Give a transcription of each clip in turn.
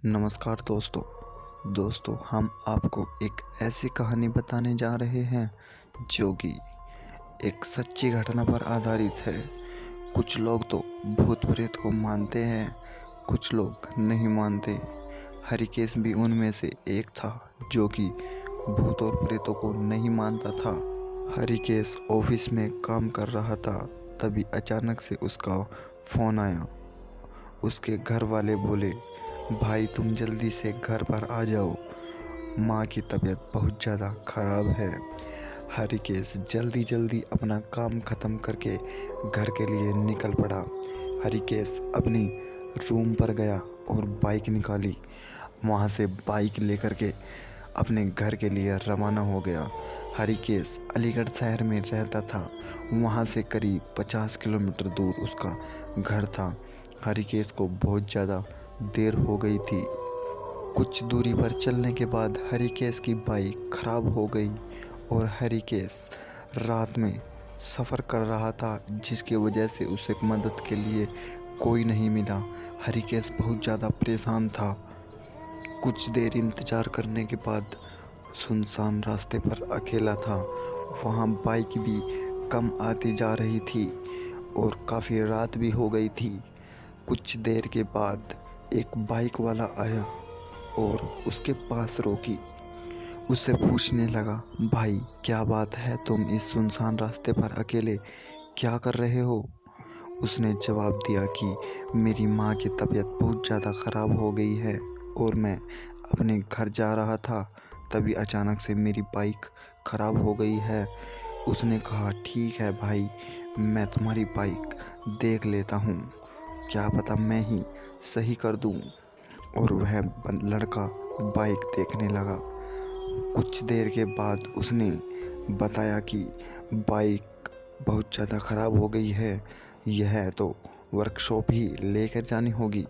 नमस्कार दोस्तों हम आपको एक ऐसी कहानी बताने जा रहे हैं जो कि एक सच्ची घटना पर आधारित है। कुछ लोग तो भूत प्रेत को मानते हैं, कुछ लोग नहीं मानते। हरिकेश भी उनमें से एक था जो कि भूत और प्रेतों को नहीं मानता था। हरिकेश ऑफिस में काम कर रहा था, तभी अचानक से उसका फ़ोन आया। उसके घर वाले बोले, भाई तुम जल्दी से घर पर आ जाओ, माँ की तबीयत बहुत ज़्यादा ख़राब है। हरिकेश जल्दी अपना काम ख़त्म करके घर के लिए निकल पड़ा। हरिकेश अपनी रूम पर गया और बाइक निकाली। वहाँ से बाइक लेकर के अपने घर के लिए रवाना हो गया। हरिकेश अलीगढ़ शहर में रहता था, वहाँ से करीब 50 किलोमीटर दूर उसका घर था। हरिकेश को बहुत ज़्यादा देर हो गई थी। कुछ दूरी पर चलने के बाद हरिकेश की बाइक खराब हो गई और हरिकेश रात में सफ़र कर रहा था, जिसकी वजह से उसे मदद के लिए कोई नहीं मिला। हरिकेश बहुत ज़्यादा परेशान था। कुछ देर इंतज़ार करने के बाद सुनसान रास्ते पर अकेला था। वहाँ बाइक भी कम आती जा रही थी और काफ़ी रात भी हो गई थी। कुछ देर के बाद एक बाइक वाला आया और उसके पास रोकी। उससे पूछने लगा, भाई क्या बात है, तुम इस सुनसान रास्ते पर अकेले क्या कर रहे हो? उसने जवाब दिया कि मेरी माँ की तबीयत बहुत ज़्यादा ख़राब हो गई है और मैं अपने घर जा रहा था, तभी अचानक से मेरी बाइक ख़राब हो गई है। उसने कहा, ठीक है भाई, मैं तुम्हारी बाइक देख लेता हूँ, क्या पता मैं ही सही कर दूँ। और वह लड़का बाइक देखने लगा। कुछ देर के बाद उसने बताया कि बाइक बहुत ज़्यादा ख़राब हो गई है, यह तो वर्कशॉप ही लेकर जानी होगी।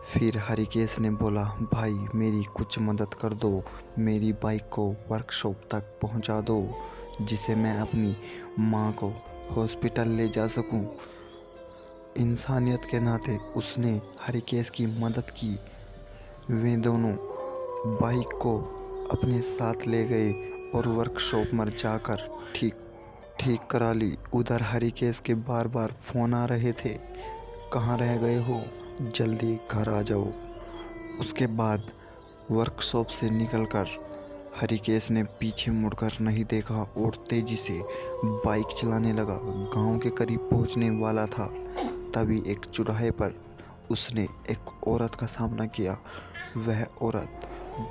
फिर हरिकेश ने बोला, भाई मेरी कुछ मदद कर दो, मेरी बाइक को वर्कशॉप तक पहुंचा दो, जिसे मैं अपनी माँ को हॉस्पिटल ले जा सकूं। इंसानियत के नाते उसने हरिकेश की मदद की। वे दोनों बाइक को अपने साथ ले गए और वर्कशॉप में जाकर ठीक करा ली। उधर हरिकेश के बार फ़ोन आ रहे थे, कहाँ रह गए हो, जल्दी घर आ जाओ। उसके बाद वर्कशॉप से निकलकर हरिकेश ने पीछे मुड़कर नहीं देखा और तेज़ी से बाइक चलाने लगा। गांव के करीब पहुंचने वाला था, तभी एक चौराहे पर उसने एक औरत का सामना किया। वह औरत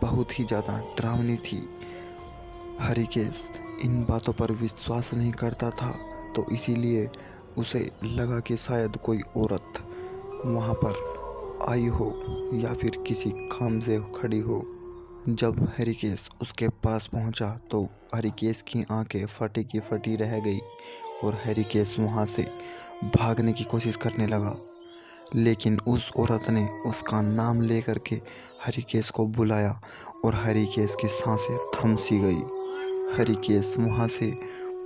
बहुत ही ज़्यादा डरावनी थी। हरिकेश इन बातों पर विश्वास नहीं करता था, तो इसीलिए उसे लगा कि शायद कोई औरत वहाँ पर आई हो या फिर किसी काम से खड़ी हो। जब हरिकेश उसके पास पहुँचा तो हरिकेश की आंखें फटी की फटी रह गई और हरिकेश वहाँ से भागने की कोशिश करने लगा, लेकिन उस औरत ने उसका नाम लेकर के हरिकेश को बुलाया और हरिकेश की सांसें थम सी गई। हरिकेश वहाँ से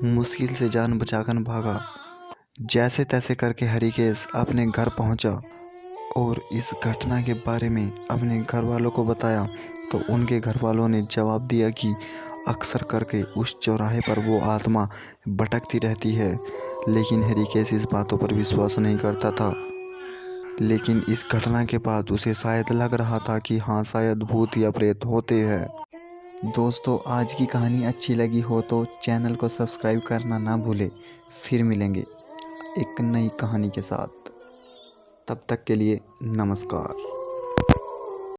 मुश्किल से जान बचाकर भागा। जैसे तैसे करके हरिकेश अपने घर पहुँचा और इस घटना के बारे में अपने घर वालों को बताया, तो उनके घर वालों ने जवाब दिया कि अक्सर करके उस चौराहे पर वो आत्मा भटकती रहती है। लेकिन हरिकेश इस बातों पर विश्वास नहीं करता था। लेकिन इस घटना के बाद उसे शायद लग रहा था कि हाँ, शायद भूत या प्रेत होते हैं। दोस्तों, आज की कहानी अच्छी लगी हो तो चैनल को सब्सक्राइब करना ना भूले। फिर मिलेंगे एक नई कहानी के साथ, तब तक के लिए नमस्कार।